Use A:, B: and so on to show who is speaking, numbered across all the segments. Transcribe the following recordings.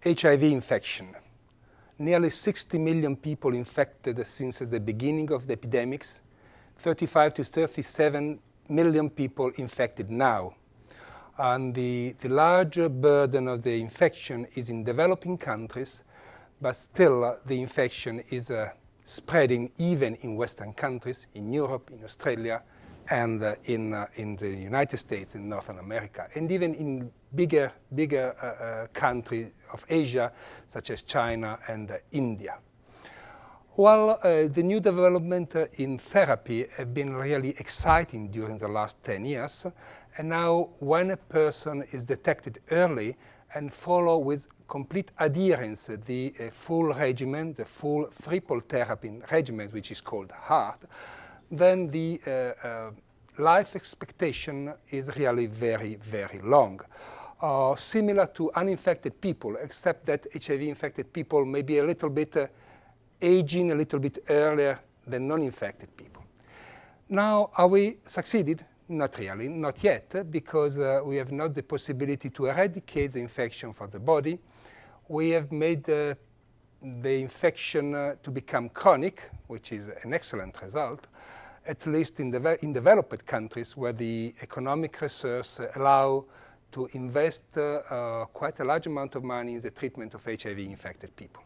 A: HIV infection. Nearly 60 million people infected since the beginning of the epidemics, 35 to 37 million people infected now. And the larger burden of the infection is in developing countries, but still the infection is spreading even in Western countries, in Europe, in Australia, and in the United States, in North America, and even in bigger countries of Asia, such as China and India. Well, the new development in therapy have been really exciting during the last 10 years. And now when a person is detected early and follow with complete adherence the full regimen, the full triple therapy regimen, which is called HART, then the life expectation is really very, very long. Similar to uninfected people, except that HIV-infected people may be a little bit aging a little bit earlier than non-infected people. Now, are we succeeded? Not really, not yet, because we have not the possibility to eradicate the infection from the body. We have made the infection to become chronic, which is an excellent result, at least in developed countries where the economic resources allow to invest quite a large amount of money in the treatment of HIV-infected people.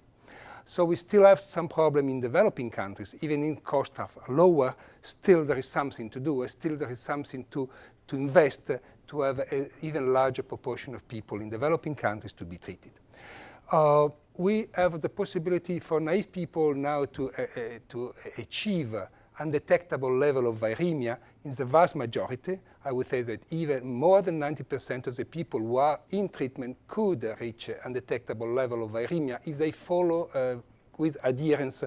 A: So we still have some problem in developing countries, even in costs are lower, still there is something to do, still there is something to invest to have an even larger proportion of people in developing countries to be treated. We have the possibility for naive people now to achieve undetectable level of viremia in the vast majority. I would say that even more than 90% of the people who are in treatment could reach undetectable level of viremia if they follow with adherence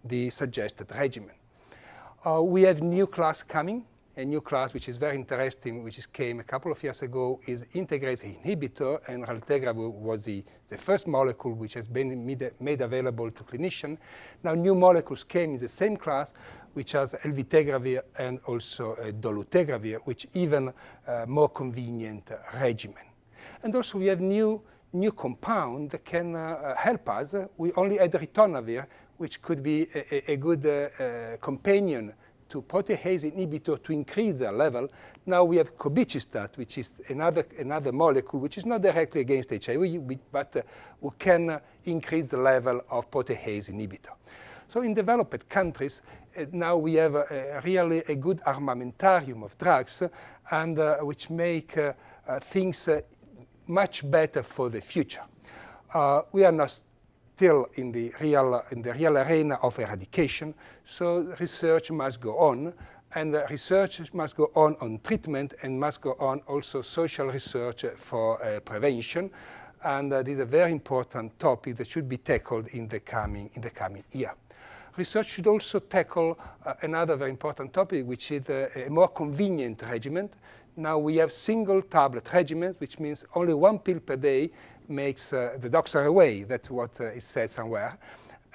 A: the suggested regimen. We have new class coming. A new class which is very interesting, which came a couple of years ago, is integrase inhibitor, and raltegravir was the first molecule which has been made available to clinicians. Now new molecules came in the same class, which has elvitegravir and also dolutegravir, which even more convenient regimen. And also we have new compound that can help us. We only had ritonavir, which could be a good companion to protease inhibitor to increase their level. Now we have cobicistat, which is another molecule which is not directly against HIV, but who can increase the level of protease inhibitor. So in developed countries, now we have really a good armamentarium of drugs, and which make things much better for the future. We are not still in the real arena of eradication, so research must go on, and research must go on treatment, and must go on also social research for prevention, and this is a very important topic that should be tackled in the coming year. Research should also tackle another very important topic, which is a more convenient regimen. Now we have single tablet regimens, which means only one pill per day makes the doctor away. That's what is said somewhere.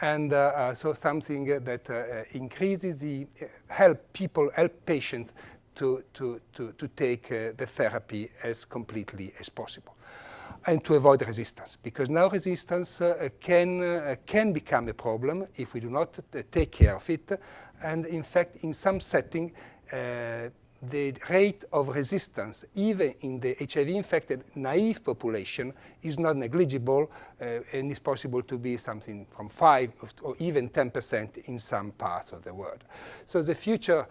A: And so something that increases the help patients to take the therapy as completely as possible, and to avoid resistance, because now resistance can become a problem if we do not take care of it. And in fact, in some setting, the rate of resistance, even in the HIV-infected naive population, is not negligible, and is possible to be something from 5 or even 10% in some parts of the world. So the future,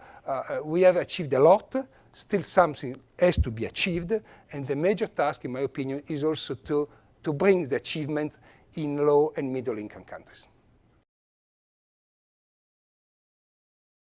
A: we have achieved a lot. Still something has to be achieved, and the major task, in my opinion, is also to bring the achievements in low and middle income countries.